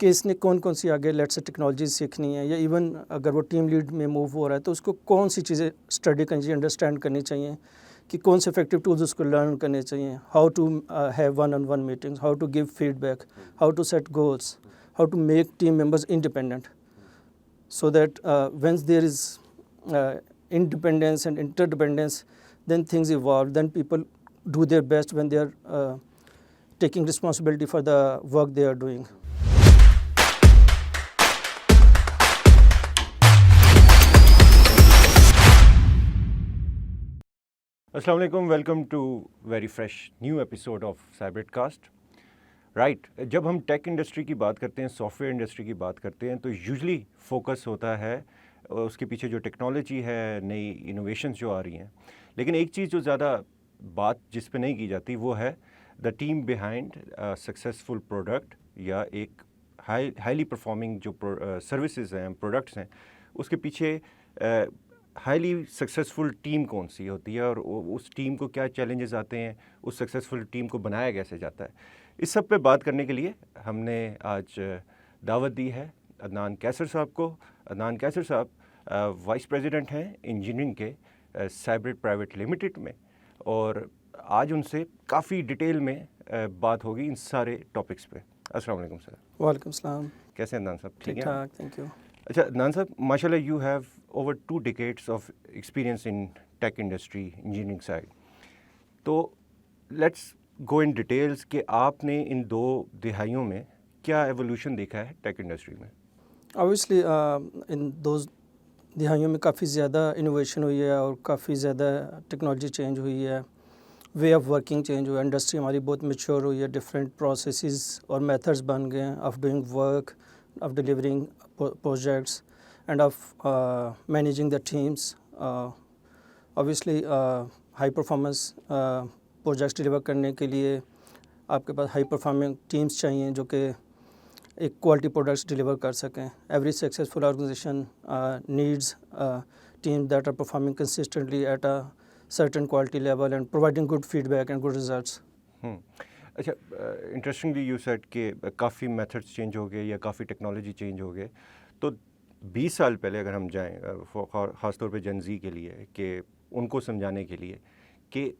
کہ اس نے کون کون سی آگے لیٹ سے ٹیکنالوجیز سیکھنی ہے, یا ایون اگر وہ ٹیم لیڈ میں موو ہو رہا ہے تو اس کو کون سی چیزیں اسٹڈی کرنی چاہیے, انڈرسٹینڈ کرنی چاہیے کہ کون سے افیکٹو ٹولز اس کو لرن کرنے چاہیے, how to have one on one meetings, how to give feedback, how to set goals, how to make team members independent, so that when there is independence and interdependence, then things evolve, then people do their best when they are taking responsibility for the work they are doing. السلام علیکم, welcome to very fresh new episode of cybered cast. Right, جب ہم tech industry کی بات کرتے ہیں, soft where industry کی بات کرتے ہیں, تو یوزلی فوکس ہوتا ہے اس کے پیچھے جو ٹیکنالوجی ہے, نئی انوویشنز جو آ رہی ہیں. لیکن ایک چیز جو زیادہ بات جس پہ نہیں کی جاتی وہ ہے the team behind successful product, یا ایک ہائیلی پرفارمنگ جو سروسز ہیں, پروڈکٹس ہیں, اس کے پیچھے ہائیلی سکسیزفل ٹیم کون سی ہوتی ہے, اور اس ٹیم کو کیا چیلنجز آتے ہیں, اس سکسیزفل ٹیم کو بنایا کیسے جاتا ہے. اس سب پہ بات کرنے کے لیے ہم نے آج دعوت دی ہے عدنان کیسر صاحب کو. عدنان کیسر صاحب وائس پریزیڈنٹ ہیں انجینئرنگ کے سائبرڈ پرائیویٹ لمیٹڈ میں, اور آج ان سے کافی ڈیٹیل میں بات ہوگی ان سارے ٹاپکس پہ. السلام علیکم سر. وعلیکم السلام. کیسے ہیں عدنان صاحب؟ ٹھیک ٹھاک, تھینک یو. اچھا عدنان صاحب, ماشاء اللہ you have over 2 decades of experience in tech industry, engineering side. تو لیٹس گو ان ڈیٹیلز کہ آپ نے ان 2 دہائیوں میں کیا ایولیوشن دیکھا ہے ٹیک انڈسٹری میں. اوبیسلی ان 2 دہائیوں میں کافی زیادہ انوویشن ہوئی ہے اور کافی زیادہ ٹیکنالوجی چینج ہوئی ہے, وے آف ورکنگ چینج ہوا ہے, انڈسٹری ہماری بہت میچور ہوئی ہے, ڈفرینٹ پروسیسز اور میتھڈز بن گئے ہیں of doing work, of delivering projects and of managing the teams. Obviously high performance projects deliver کرنے کے لیے آپ کے پاس high performing teams چاہیے جو کہ ایک quality products deliver کر سکیں. Every successful organization needs teams that are performing consistently at a certain quality level and providing good feedback and good results. اچھا, انٹرسٹنگلی یو سیڈ کہ کافی میتھڈس چینج ہو گئے یا کافی ٹیکنالوجی چینج ہو گئے. تو 20 سال پہلے اگر ہم جائیں, خاص طور پہ جن زی کے لیے, کہ ان کو سمجھانے کے لیے کہ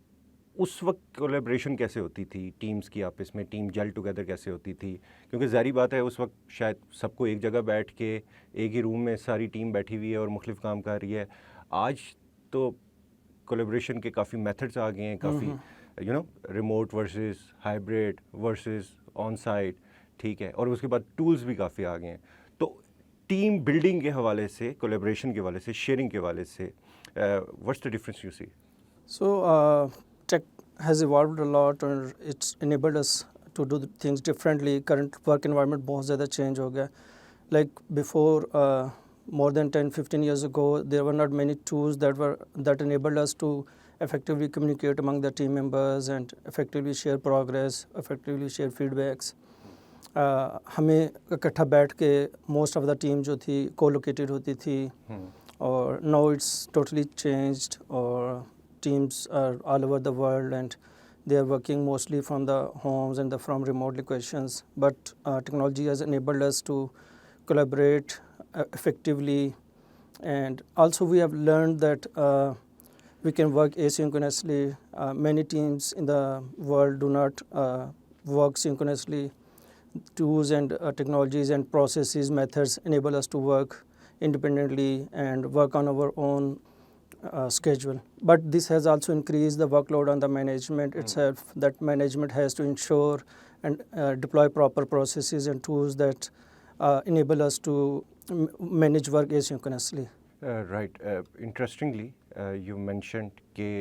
اس وقت کولیبریشن کیسے ہوتی تھی ٹیمز کی آپس میں, ٹیم جیل ٹوگیدر کیسے ہوتی تھی, کیونکہ ظاہری بات ہے اس وقت شاید سب کو ایک جگہ بیٹھ کے ایک ہی روم میں ساری ٹیم بیٹھی ہوئی ہے اور مختلف کام کر رہی ہے. آج تو کولیبریشن کے کافی میتھڈس آ گئے ہیں, کافی remote versus hybrid versus on site, ٹھیک ہے, اور اس کے بعد ٹولز بھی کافی آ گئے ہیں. تو ٹیم بلڈنگ کے حوالے سے, کولیبریشن کے حوالے سے, شیئرنگ کے حوالے سے, what's the difference you see? So tech has evolved a lot and it's enabled us to do things differently. Current work environment بہت زیادہ چینج ہو گیا. Like before more than 10-15 years ago there were not many tools that enabled us to effectively communicate among the team members and effectively share progress, effectively share feedbacks. ہمیں اکٹھا بیٹھ کے most of the team جو تھی کو-لوکیٹڈ ہوتی تھی, اور now it's totally changed, اور teams are all over the world and they are working mostly from the homes and from remote locations. But technology has enabled us to collaborate effectively, and also we have learned that we can work asynchronously. Many teams in the world do not work synchronously. Tools and technologies and processes, methods enable us to work independently and work on our own schedule. But this has also increased the workload on the management itself. That management has to ensure and deploy proper processes and tools that enable us to manage work asynchronously. Right. Interestingly, you mentioned کہ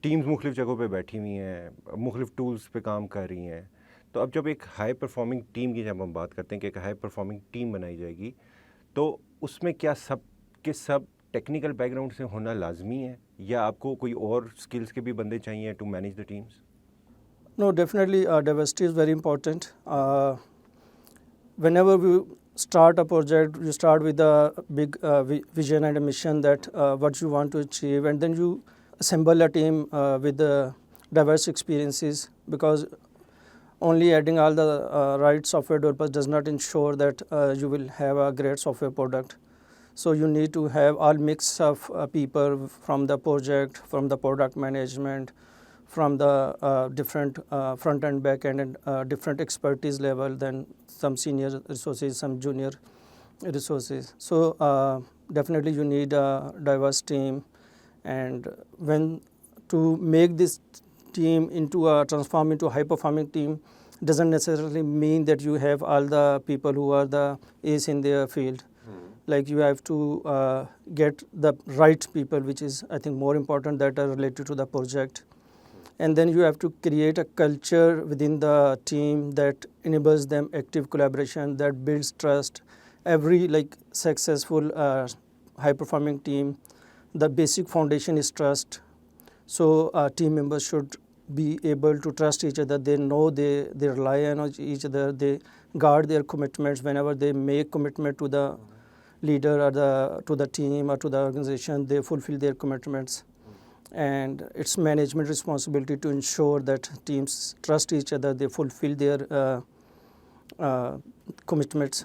teams مختلف جگہوں پہ بیٹھی ہوئی ہیں, مختلف tools پہ کام کر رہی ہیں. تو اب جب ایک ہائی پرفارمنگ ٹیم کی جب ہم بات کرتے ہیں کہ ایک ہائی پرفارمنگ ٹیم بنائی جائے گی, تو اس میں کیا سب کے سب ٹیکنیکل بیک گراؤنڈ سے ہونا لازمی ہے, یا آپ کو کوئی اور اسکلس کے بھی بندے چاہیے to manage the teams? No, definitely diversity is very important. Whenever we start a project, you start with a big vision and a mission that what you want to achieve, and then you assemble a team with diverse experiences, because only adding all the right software developers does not ensure that you will have a great software product. So you need to have all mix of people from the project, from the product management, from the different front end, back end, and different expertise level, then some senior resources, some junior resources. So definitely you need a diverse team. And when to make this team into a transform into a high performing team doesn't necessarily mean that you have all the people who are the ace in their field. Like you have to get the right people, which is I think more important, that are related to the project. And then you have to create a culture within the team that enables them active collaboration, that builds trust. Every like successful high performing team, the basic foundation is trust. So team members should be able to trust each other. They know they rely on each other. They guard their commitments. Whenever they make commitment to the leader or to the team or to the organization, they fulfill their commitments. And it's management responsibility to ensure that teams trust each other, they fulfill their commitments.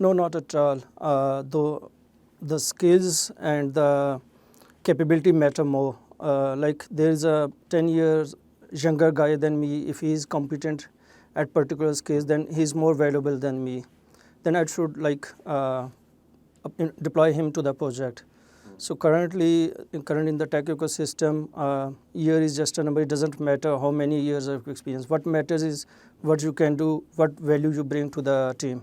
No, not at all. Though the skills and the capability matter more. Like there is a 10 years younger guy than me. If he is competent at particular skills, then he is more valuable than me. Then I should deploy him to the project. So currently in the tech ecosystem, year is just a number. It doesn't matter how many years of experience. What matters is what you can do, what value you bring to the team.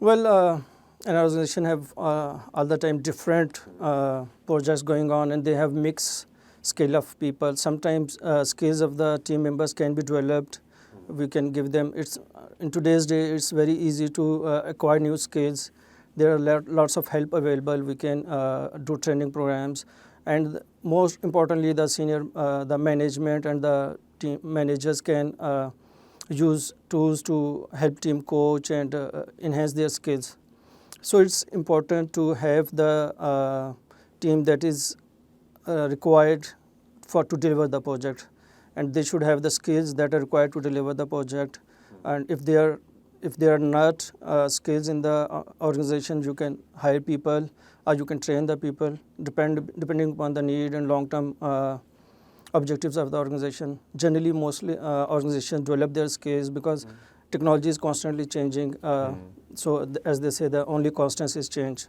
Well, an organization have all the time different projects going on, and they have mixed skill of people. Sometimes skills of the team members can be developed. We can give them. It's in today's day, it's very easy to acquire new skills. There are lots of help available. We can do training programs, and most importantly, the senior, the management and the team managers can use tools to help team coach and enhance their skills. So it's important to have the team that is required to deliver the project, and they should have the skills that are required to deliver the project. And if they are not skills in the organization, you can hire people or you can train the people depending upon the need and long-term objectives of the organization. Generally, mostly organizations develop their skills because technology is constantly changing. So as they say, the only constant is change.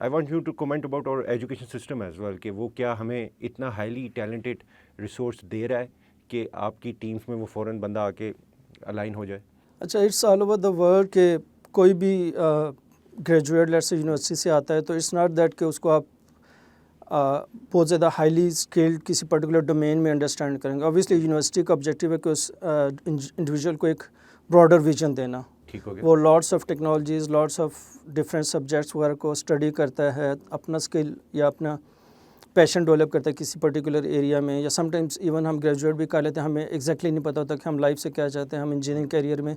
I want you to comment about our education system as well کہ وہ کیا ہمیں اتنا highly talented resource دے رہا ہے کہ آپ کی ٹیمس میں وہ فوراً بندہ آ کے الائن ہو جائے. اچھا it's all over the world کہ کوئی بھی گریجویٹ لیٹ سے یونیورسٹی سے آتا ہے تو اٹس ناٹ دیٹ کہ اس کو آپ بہت زیادہ ہائیلی اسکلڈ کسی پرٹیکولر ڈومین میں انڈرسٹینڈ کریں گے. آبویسلی یونیورسٹی کا آبجیکٹیو ہے کہ اس انڈیویجول کو ایک براڈر ویژن دینا. ٹھیک ہو گیا. وہ lots of technologies lots of different subjects وغیرہ کو اسٹڈی کرتا ہے, اپنا اسکل یا اپنا پیشن ڈیولپ کرتا ہے کسی پرٹیکولر ایریا میں. یا سم ٹائمس ایون ہم گریجویٹ بھی کر لیتے ہیں, ہمیں ایگزیکٹلی نہیں پتہ ہوتا کہ ہم لائف سے کیا چاہتے ہیں, ہم انجینئرنگ کیریئر میں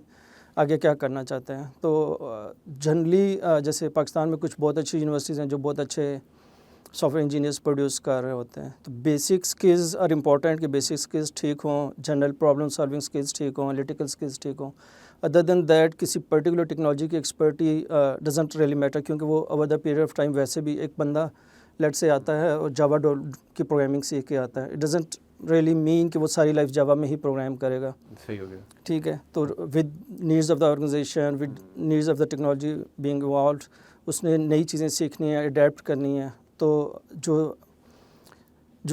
آگے کیا کرنا چاہتے ہیں. تو جنرلی جیسے پاکستان میں کچھ بہت اچھی یونیورسٹیز ہیں جو بہت اچھے سافٹ ویئر انجینئرس پروڈیوس کر رہے ہوتے ہیں. تو بیسک اسکلز آر امپورٹنٹ کہ بیسک اسکلز ٹھیک ہوں, جنرل پرابلم سالونگ اسکلز ٹھیک ہوں, انالیٹیکل اسکلز ٹھیک ہوں. ادر دین دیٹ کسی پرٹیکولر ٹیکنالوجی کی ایکسپرٹی ڈزنٹ ریئلی میٹر, کیونکہ وہ over the period of time ویسے بھی ایک بندہ لیٹ سے آتا ہے اور جاوا کی پروگرامنگ سیکھ کے آتا ہے. اٹ ڈزنٹ ریئلی مین کہ وہ ساری لائف جاوا میں ہی پروگرام کرے گا. صحیح ہو گیا. ٹھیک ہے. تو with needs of the organisation, with needs of the technology being evolved, اس نے نئی چیزیں سیکھنی ہیں, اڈیپٹ کرنی ہے. تو جو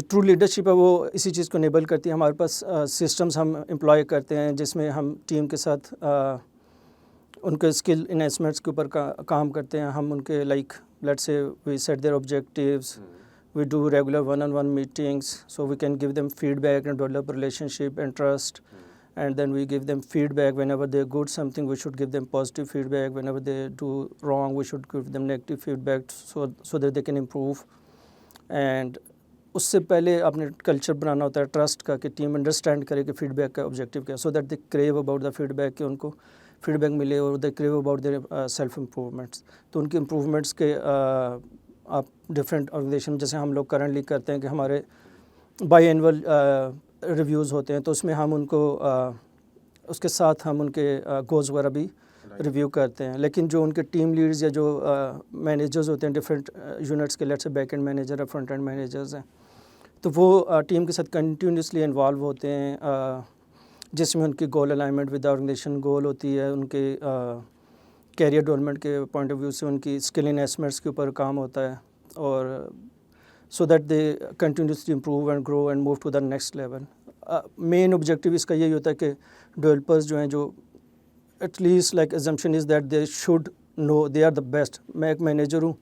ٹرو لیڈرشپ ہے وہ اسی چیز کو انیبل کرتی ہے. ہمارے پاس سسٹمز ہم امپلائی کرتے ہیں جس میں ہم ٹیم کے ساتھ ان کے اسکل انہینسمنٹس کے اوپر کام کرتے ہیں. ہم ان کے like let say we set their objectives, we do regular one-on-one meetings so we can give them feedback and develop relationship and trust. And then we give them feedback whenever they're good something, we should give them positive feedback. Whenever they do wrong, we should give them negative feedback so that they can improve. And اس سے پہلے آپ نے culture بنانا ہوتا ہے trust کا کہ team understand کرے کہ فیڈ بیک کا آبجیکٹیو کیا, so that they care about the feedback, کہ ان کو فیڈ بیک ملے اور they care about their self improvements. تو ان کے امپروومنٹس کے آپ ڈفرینٹ آرگنائزیشن جیسے ہم لوگ کرنٹلی کرتے ہیں کہ ہمارے بائی اینول ریویوز ہوتے ہیں, تو اس میں ہم ان کو اس کے ساتھ ہم ان کے گولز وغیرہ بھی ریویو کرتے ہیں. لیکن جو ان کے ٹیم لیڈز یا جو مینیجرز ہوتے ہیں ڈفرینٹ یونٹس کے, لیٹ سے بیک اینڈ مینیجر یا فرنٹ اینڈ مینیجرز ہیں, تو وہ ٹیم کے ساتھ کنٹینیوسلی انوالو ہوتے ہیں, جس میں ان کی گول الائنمنٹ ود آرگنائزیشن گول ہوتی ہے, ان کے کیریئر ڈیولپمنٹ کے پوائنٹ آف ویو سے ان کی اسکل انہینسمنٹس کے اوپر کام ہوتا ہے, اور so that they continuously improve and grow and move to the next level. Main objective اس کا یہی ہوتا ہے کہ ڈیولپرز جو ہیں, جو at least like assumption is that they should know they are the best. میں ایک مینیجر ہوں,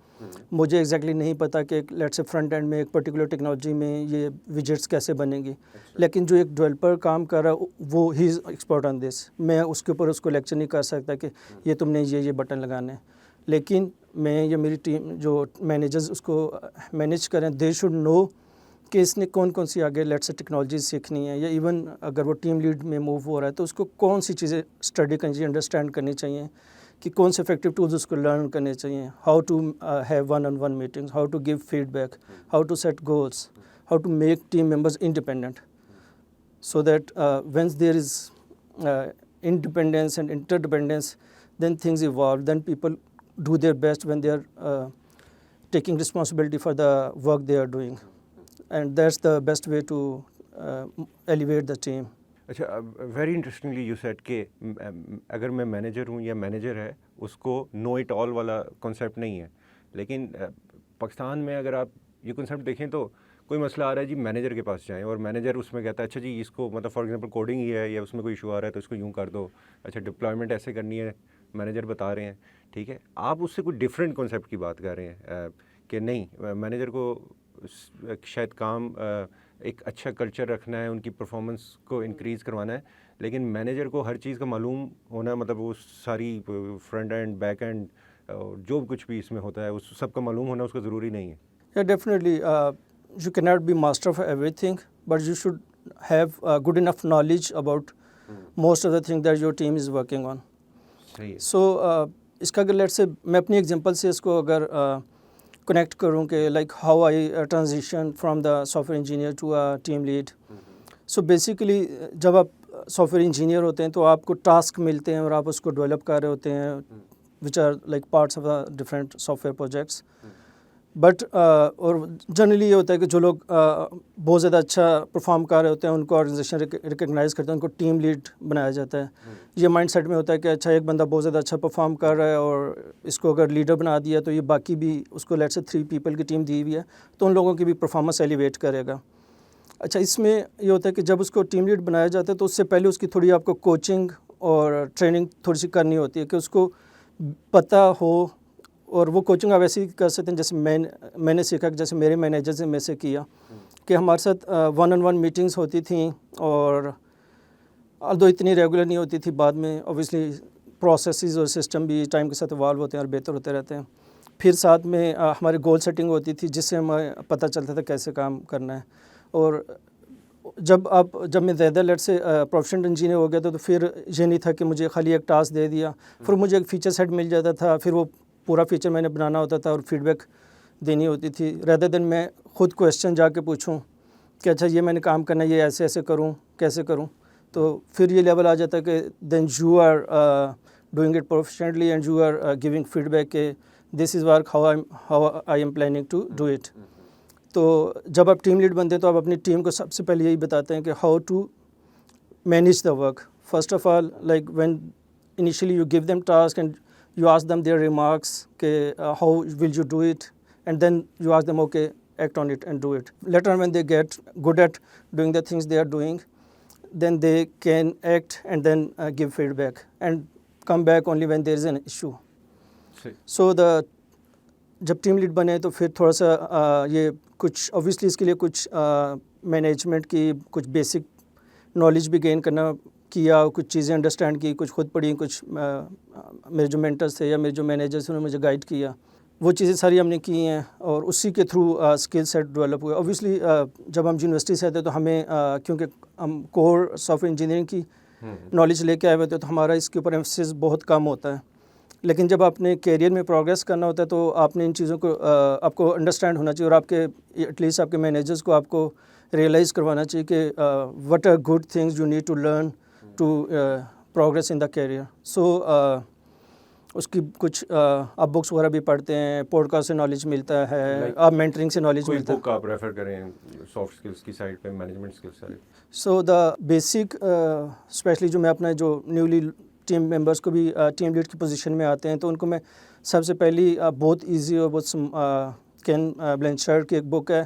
مجھے ایگزیکٹلی نہیں پتہ کہ لیٹ سے فرنٹ اینڈ میں ایک پرٹیکولر ٹیکنالوجی میں یہ ویجٹس کیسے بنیں گی, لیکن جو ایک ڈیولپر کام کر رہا ہے وہ ہی از ایکسپرٹ آن دس. میں اس کے اوپر اس کو لیکچر نہیں کر سکتا کہ یہ تم نے یہ بٹن لگانے ہیں, لیکن میں یا میری ٹیم جو مینیجرز اس کو مینیج کریں, دے شوڈ نو کہ اس نے کون سی آگے لیٹ سے ٹیکنالوجیز سیکھنی ہے, یا ایون اگر وہ ٹیم لیڈ میں موو ہو رہا ہے تو اس کو کون سی چیزیں اسٹڈی کرنی چاہیے, انڈرسٹینڈ کرنی چاہیے, کہ کون سے افیکٹو ٹولز اس کو لرن کرنے چاہیے, how to have one on one meetings, how to give feedback, how to set goals, how to make team members independent, so that whence there is independence and interdependence, then things evolve, then people do their best when they are taking responsibility for the work they are doing, and that's the best way to elevate the team. اچھا, very interestingly you said کہ اگر میں manager ہوں یا manager ہے, اس کو نو it all والا concept نہیں ہے. لیکن پاکستان میں اگر آپ یہ کانسیپٹ دیکھیں تو کوئی مسئلہ آ رہا ہے جی مینیجر کے پاس جائیں, اور مینیجر اس میں کہتا ہے اچھا جی اس کو مطلب فار ایگزامپل کوڈنگ ہی ہے یا اس میں کوئی ایشو آ رہا ہے تو اس کو یوں کر دو, اچھا ڈپلائمنٹ ایسے کرنی ہے, مینیجر بتا رہے ہیں, ٹھیک ہے. آپ اس سے کوئی ڈفرینٹ کانسیپٹ کی بات کر رہے ہیں کہ نہیں, مینیجر کو شاید کام ایک اچھا کلچر رکھنا ہے, ان کی پرفارمنس کو انکریز کروانا ہے, لیکن مینیجر کو ہر چیز کا معلوم ہونا, مطلب وہ ساری فرنٹ اینڈ بیک اینڈ جو کچھ بھی اس میں ہوتا ہے اس سب کا معلوم ہونا اس کا ضروری نہیں ہے. Yeah, definitely. You cannot be master of everything, but you should have good enough knowledge about most of the things that your team is working on. So اس کا اگر لیٹ سے میں اپنی ایگزامپل سے اس کو اگر کنیکٹ کروں کہ like how I transition from the software engineer to a team lead. So basically جب آپ سافٹ ویئر انجینئر ہوتے ہیں تو آپ کو ٹاسک ملتے ہیں اور آپ اس کو ڈیولپ کر رہے ہوتے ہیں, which are like parts of the different software projects. But اور جنرلی یہ ہوتا ہے کہ جو لوگ بہت زیادہ اچھا پرفارم کر رہے ہوتے ہیں ان کو آرگنائزیشن ریکگنائز کرتے ہیں، ان کو ٹیم لیڈ بنایا جاتا ہے. یہ مائنڈ سیٹ میں ہوتا ہے کہ اچھا ایک بندہ بہت زیادہ اچھا پرفارم کر رہا ہے اور اس کو اگر لیڈر بنا دیا تو یہ باقی بھی اس کو لیٹ سے 3 پیپل کی ٹیم دی ہوئی ہے تو ان لوگوں کی بھی پرفارمنس ایلیویٹ کرے گا. اچھا اس میں یہ ہوتا ہے کہ جب اس کو ٹیم لیڈ بنایا جاتا ہے تو اس سے پہلے اس کی تھوڑی آپ کو کوچنگ اور ٹریننگ تھوڑی سی کرنی ہوتی ہے کہ اس کو پتہ ہو. اور وہ کوچنگ آپ ایسے ہی کر سکتے ہیں جیسے میں نے سیکھا کہ جیسے میرے مینیجر نے میں سے کیا کہ ہمارے ساتھ 1-on-1 میٹنگز ہوتی تھیں اور although اتنی ریگولر نہیں ہوتی تھی. بعد میں اوبیسلی پروسیسز اور سسٹم بھی ٹائم کے ساتھ ایوالو ہوتے ہیں اور بہتر ہوتے رہتے ہیں. پھر ساتھ میں ہماری گول سیٹنگ ہوتی تھی جس سے ہمیں پتہ چلتا تھا کیسے کام کرنا ہے. اور جب میں زیادہ لیٹ سے پروفیشنل انجینئر ہو گیا تھا تو پھر یہ نہیں تھا کہ مجھے خالی ایک ٹاسک دے دیا، پھر مجھے ایک فیچر سیٹ مل جاتا تھا، پھر وہ پورا فیچر میں نے بنانا ہوتا تھا اور فیڈ بیک دینی ہوتی تھی. ریدر دین میں خود کویسچن جا کے پوچھوں کہ اچھا یہ میں نے کام کرنا ہے، یہ ایسے کروں، کیسے کروں. تو پھر یہ لیول آ جاتا ہے کہ then you are doing it professionally and you are giving feedback کہ this is work how I am planning to do it. تو جب آپ ٹیم لیڈ بنتے ہیں تو آپ اپنی ٹیم کو سب سے پہلے یہی بتاتے ہیں کہ how to manage the work. First of all like when initially you give them task and you ask them their remarks کہ how will you do it, and then you ask them okay act on it and do it. Later on when they get good at doing the things they are doing, then they can act and then give feedback and come back only when there is an issue. So جب team lead بنے تو پھر تھوڑا سا یہ کچھ obviously اس کے لیے کچھ مینجمنٹ کی کچھ بیسک نالج بھی گین کرنا کیا، کچھ چیزیں انڈرسٹینڈ کی، کچھ خود پڑھی، کچھ میرے جو مینٹرس تھے یا میرے جو مینیجرس انہوں نے مجھے گائیڈ کیا. وہ چیزیں ساری ہم نے کی ہیں اور اسی کے تھرو اسکل سیٹ ڈیولپ ہوئے. اوبیسلی جب ہم یونیورسٹی سے آتے تو ہمیں کیونکہ ہم کور سافٹ ویئر انجینئرنگ کی نالج لے کے آئے ہوئے تھے تو ہمارا اس کے اوپر ایمفسس بہت کم ہوتا ہے. لیکن جب آپ نے کیریئر میں پروگریس کرنا ہوتا ہے تو آپ نے ان چیزوں کو آپ کو انڈرسٹینڈ ہونا چاہیے اور آپ کے ایٹ لیسٹ آپ کے مینیجرس کو آپ کو ریئلائز کروانا چاہیے کہ what are good things you need to learn to progress in the career. So اس کی کچھ آپ بکس وغیرہ بھی پڑھتے ہیں، پوڈ کاسٹ سے نالج ملتا ہے، آپ مینٹرنگ سے نالج ملتا ہے. کوئی بک آپ ریفر کریں سافٹ اسکلس کی سائڈ پہ، management skills side. So the basic especially جو میں اپنا جو نیولی ٹیم ممبرس کو بھی ٹیم لیڈ کی پوزیشن میں آتے ہیں تو ان کو میں سب سے پہلی بہت ایزی اور بہت کین بلینشرڈ کی ایک بک ہے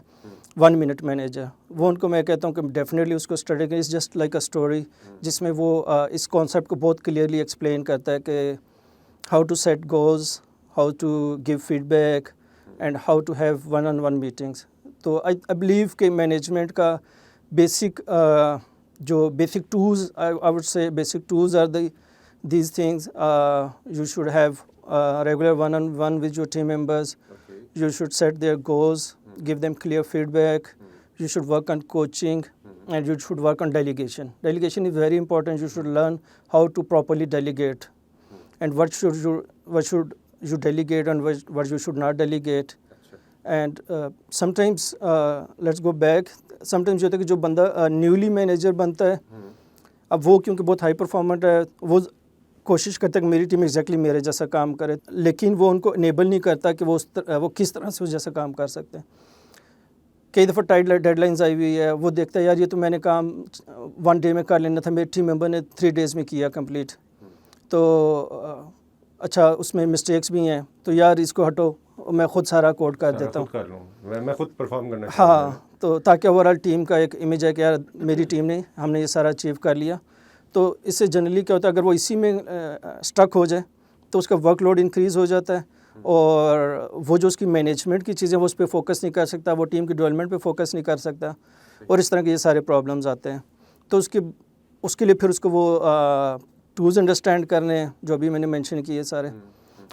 1 Minute Manager. وہ ان کو میں کہتا ہوں کہ ڈیفینیٹلی اس کو اسٹڈی کریں. It's just like a story جس میں وہ اس کانسیپٹ کو بہت کلیئرلی ایکسپلین کرتا ہے کہ how to set goals, how to give feedback and how to have 1-on-1 meetings. تو آئی بلیو کہ مینجمنٹ کا بیسک جو basic tools I would say basic tools are these things. You should have regular 1-on-1 with your team members. You should set their goals, give them clear feedback. You should work on coaching and you should work on delegation. Delegation is very important. You should learn how to properly delegate and what should you delegate and what you should not delegate. And sometimes let's go back. Sometimes جو ہوتا ہے کہ جو بندہ newly manager بنتا ہے اب وہ کیونکہ بہت ہائی پرفارمنٹ ہے وہ کوشش کرتا ہے کہ میری ٹیم ایگزیکٹلی میرے جیسا کام کرے، لیکن وہ ان کو انیبل نہیں کرتا کہ وہ کس طرح سے اس جیسا کام کر سکتے ہیں. کئی دفعہ ڈیڈ لائنز آئی ہوئی ہے، وہ دیکھتا ہے یار یہ تو میں نے کام 1 day میں کر لینا تھا، میرے ٹیم ممبر نے 3 days میں کیا کمپلیٹ. تو اچھا اس میں مسٹیکس بھی ہیں تو یار اس کو ہٹو، میں خود سارا کوڈ کر دیتا ہوں، میں خود پرفارم کرنا. ہاں تو تاکہ اوور آل ٹیم کا ایک امیج ہے کہ یار میری ٹیم نے ہم نے یہ سارا اچیو کر لیا. تو اس سے جنرلی کیا ہوتا ہے اگر وہ اسی میں اسٹک ہو جائے تو اس کا ورک لوڈ انکریز ہو جاتا ہے اور وہ جو اس کی مینجمنٹ کی چیزیں وہ اس پہ فوکس نہیں کر سکتا، وہ ٹیم کی ڈیولپمنٹ پہ فوکس نہیں کر سکتا اور اس طرح کے یہ سارے پرابلمز آتے ہیں. تو اس کے لیے پھر اس کو وہ ٹولز انڈرسٹینڈ کرنے جو ابھی میں نے مینشن کیے سارے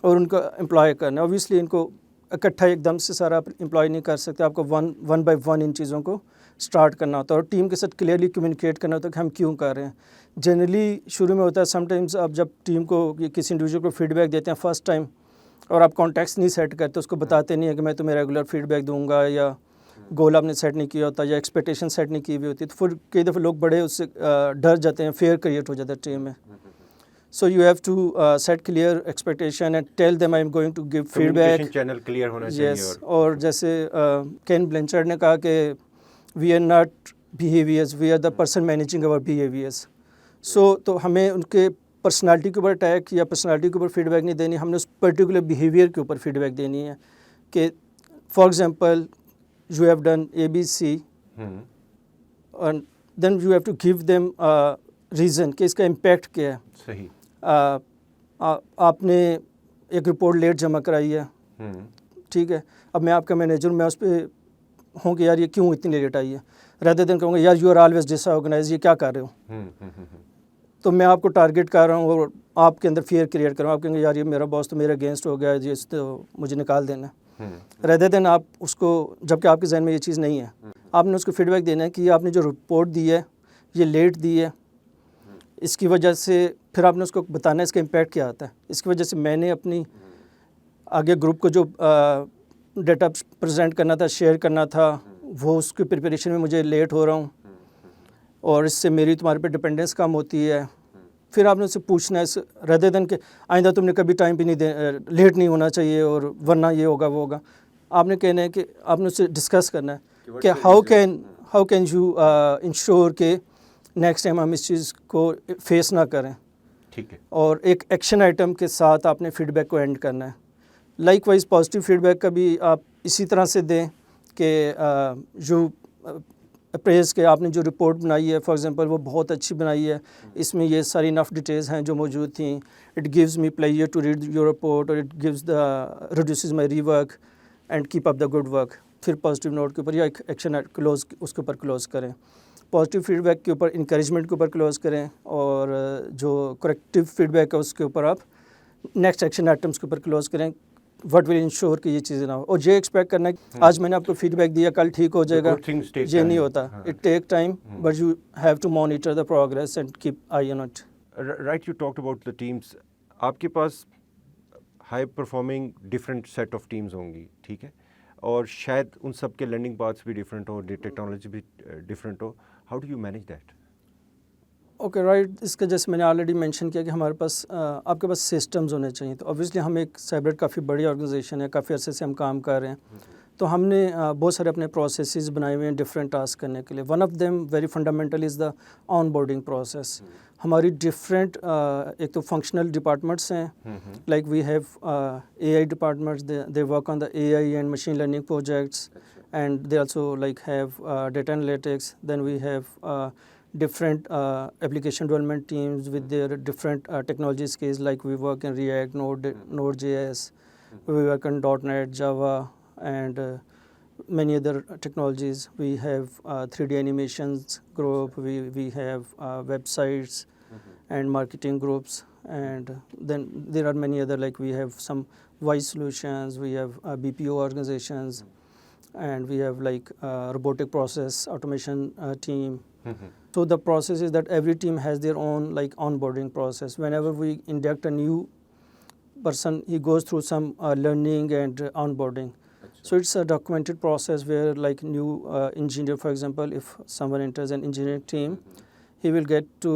اور ان کو امپلائی کرنا. اوبیسلی ان کو اکٹھا ایک دم سے سارا امپلائی نہیں کر سکتے، آپ کو ون بائی ون ان چیزوں کو اسٹارٹ کرنا ہوتا ہے اور ٹیم کے ساتھ کلیئرلی کمیونیکیٹ کرنا ہوتا ہے کہ ہم کیوں کر رہے ہیں. جنرلی شروع میں ہوتا ہے سم ٹائمز آپ جب ٹیم کو کسی انڈیویجول کو فیڈ بیک دیتے ہیں فرسٹ ٹائم اور آپ کانٹیکس نہیں سیٹ کرتے، اس کو بتاتے نہیں ہیں کہ میں تمہیں ریگولر فیڈ بیک دوں گا یا گول آپ نے سیٹ نہیں کیا ہوتا یا ایکسپیکٹیشن سیٹ نہیں کی ہوئی ہوتی، تو پھر کئی دفعہ لوگ بڑے اس سے ڈر جاتے ہیں، فیئر کریٹ ہو جاتا ہے ٹیم میں. So you have to set clear expectation and tell them I'm going to give feedback. Communication channel clear ہونا چاہیے. Yes, اور جیسے کین بلینچرڈ نے کہا کہ we are not behaviors, we are the person managing our behaviors. So تو ہمیں ان کے پرسنالٹی کے اوپر اٹیک یا پرسنالٹی کے اوپر فیڈ بیک نہیں دینی, ہم نے اس پرٹیکولر بیہیویئر کے اوپر فیڈ بیک دینی ہے کہ for example you have done A B C and then you have to give them reason کہ اس کا امپیکٹ کیا ہے. صحیح. آپ نے ایک رپورٹ لیٹ جمع کرائی ہے, ٹھیک ہے, اب میں آپ کا مینیجر ہوں, میں اس پہ ہوں کہ یار یہ کیوں اتنی لیٹ آئی ہے, ریدر دین کہوں گا یار you are always disorganise, یہ کیا کر رہے ہو. تو میں آپ کو ٹارگیٹ کر رہا ہوں اور آپ کے اندر فیئر کریٹ کر رہا ہوں, آپ کہیں گے یار یہ میرا باس تو میرے اگینسٹ ہو گیا ہے, اس تو مجھے نکال دینا ہے. ریدر دین آپ اس کو, جب کہ آپ کے ذہن میں یہ چیز نہیں ہے, آپ نے اس کو فیڈ بیک دینا ہے کہ آپ نے جو رپورٹ دی ہے یہ لیٹ دی ہے, اس کی وجہ سے پھر آپ نے اس کو بتانا ہے اس کا امپیکٹ کیا آتا ہے, اس کی وجہ سے میں نے اپنی آگے گروپ کو جو ڈیٹا پریزنٹ کرنا تھا, شیئر کرنا تھا, وہ اس کی پریپریشن میں مجھے لیٹ ہو رہا ہوں اور اس سے میری تمہارے پہ ڈپینڈنس کم ہوتی ہے. پھر آپ نے اس سے پوچھنا ہے ریدر دین کہ آئندہ تم نے کبھی ٹائم پہ نہیں لیٹ نہیں ہونا چاہیے اور ورنہ یہ ہوگا وہ ہوگا. آپ نے کہنا ہے کہ آپ نے اس سے ڈسکس کرنا ہے کہ ہاؤ کین یو انشور کہ نیکسٹ ٹائم ہم اس چیز کو فیس نہ کریں. ٹھیک ہے. اور ایک ایکشن آئٹم کے ساتھ آپ نے فیڈ بیک کو اینڈ کرنا ہے. Likewise positive feedback کا بھی آپ اسی طرح سے دیں کہ جو اپریز کہ آپ نے جو رپورٹ بنائی ہے فار ایگزامپل وہ بہت اچھی بنائی ہے, اس میں یہ ساری انف ڈیٹیلز ہیں جو موجود تھیں, it gives me player to read your report اور it gives reduces my rework and keep up the good work. پھر پازیٹیو نوٹ کے اوپر یا ایکشن کلوز اس کے اوپر کلوز کریں. پازیٹیو فیڈ بیک کے اوپر انکریجمنٹ کے اوپر کلوز کریں, اور جو کریکٹیو فیڈ بیک ہے اس کے اوپر آپ نیکسٹ ایکشن آئٹمس کے اوپر کلوز کریں, وٹ ول انشور کہ یہ چیزیں نہ ہو. اور یہ ایکسپیکٹ کرنا ہے کہ آج میں نے آپ کو فیڈ بیک دیا کل ٹھیک ہو جائے گا, یہ نہیں ہوتا. It take time but you have to monitor the progress and keep eye on it. Right, you talked about the teams. آپ کے پاس high performing different set of teams ہوں گی, ٹھیک ہے, اور شاید ان سب کے لرننگ پاتھس بھی ڈفرینٹ ہوں, ٹیکنالوجی بھی ڈفرینٹ ہو. How do you manage that? Okay right, اس کا جیسے میں نے آلریڈی مینشن کیا کہ ہمارے پاس آپ کے پاس سسٹمز ہونے چاہیے. تو اوبیسلی ہم ایک سائبرڈ کافی بڑی آرگنائزیشن ہے, کافی عرصے سے ہم کام کر رہے ہیں, تو ہم نے بہت سارے اپنے پروسیسز بنائے ہوئے ہیں ڈفرینٹ ٹاسک کرنے کے لیے. One of them very fundamental is the onboarding process. ہماری ڈفرینٹ ایک تو فنکشنل ڈپارٹمنٹس ہیں, like we have A I departments, they work on the A I and machine learning projects, and they also like have data analytics. Then we have different application development teams with their different technology skills, like we work in React, Node.js, we work on .NET, Java, and many other technologies. We have 3D animations group, we have websites and marketing groups, and then there are many other, like we have some voice solutions, we have BPO organizations, and we have like robotic process automation team. So the process is that every team has their own like onboarding process. Whenever we induct a new person, he goes through some learning and onboarding. So it's a documented process where like new engineer, for example, if someone enters an engineering team, he will get to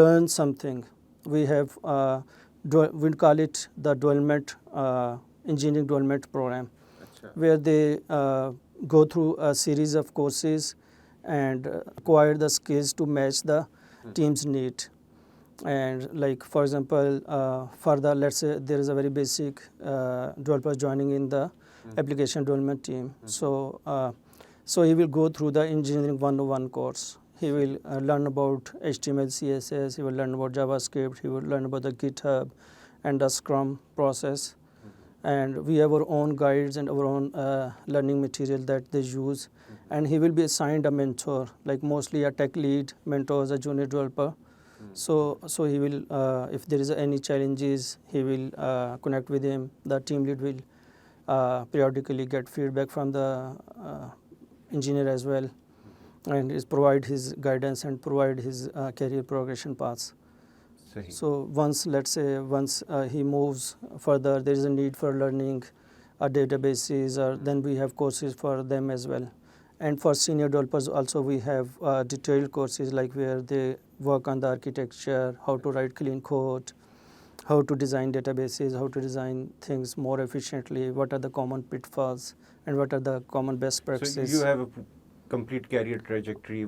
learn something. We have we call it the development engineering development program, where they go through a series of courses and acquire the skills to match the team's need. And like for example, for the, let's say there is a very basic developer joining in the application development team. So he will go through the engineering 101 course. He will learn about HTML, CSS, he will learn about JavaScript, he will learn about the GitHub and the Scrum process. And we have our own guides and our own learning material that they use. And he will be assigned a mentor, like mostly a tech lead mentor as a junior developer. So he will, if there is any challenges, he will connect with him. The team lead will periodically get feedback from the engineer as well, and provide his guidance and provide his career progression paths. So once, let's say, he moves further, there is a need for learning databases, or then we have courses for them as well. And for senior developers also we have detailed courses like where they work on the architecture, how to write clean code, how to design databases, how to design things more efficiently, what are the common pitfalls, and what are the common best So practices. you have a complete career trajectory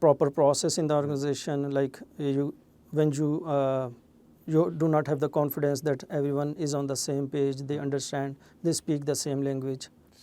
proper process in the organization. Like when you do not have the confidence that everyone is on the same page, they understand, they speak the same language.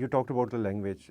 You talked about the language.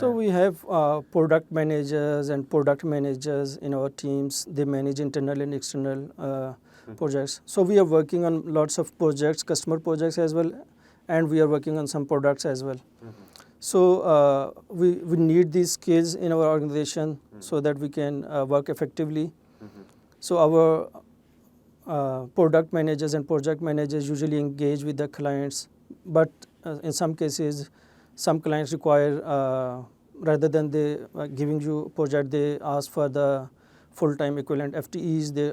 So we have product managers and product managers in our teams. They manage internal and external projects. So we are working on lots of projects, customer projects as well, and we are working on some products as well. So we need these skills in our organization so that we can work effectively. So our product managers and project managers usually engage with the clients, but in some cases, some clients require rather than they giving you project, they ask for the full-time equivalent FTEs. They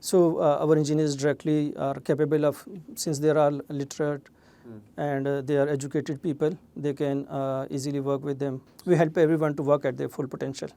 So our engineers directly are capable of, since they are literate and they are educated people, they can easily work with them. We help everyone to work at their full potential.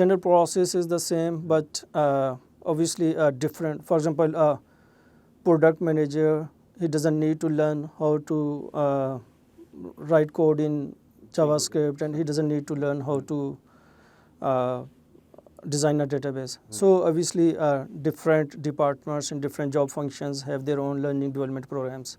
General process is the same, but obviously different. For example, a product manager, he doesn't need to learn how to write code in JavaScript, and he doesn't need to learn how to design a database. So obviously different departments and different job functions have their own learning development programs.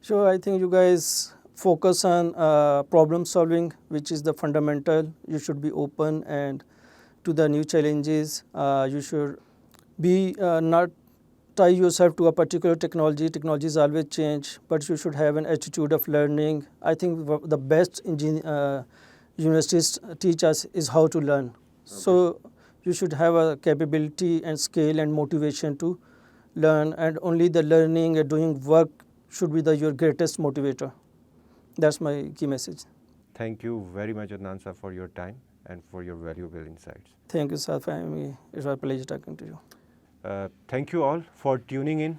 Sure, I think you guys focus on problem solving, which is the fundamental. You should be open and to the new challenges. You should be not tie yourself to a particular technology. Technologies always change, but you should have an attitude of learning. I think the best universities teach us is how to learn. Okay. So you should have a capability and skill and motivation to learn, and only the learning and doing work should be your greatest motivator. That's my key message. Thank you very much, Adnan sir, for your time and for your valuable insights. Thank you, sir, for having me. It was a pleasure talking to you. Thank you all for tuning in.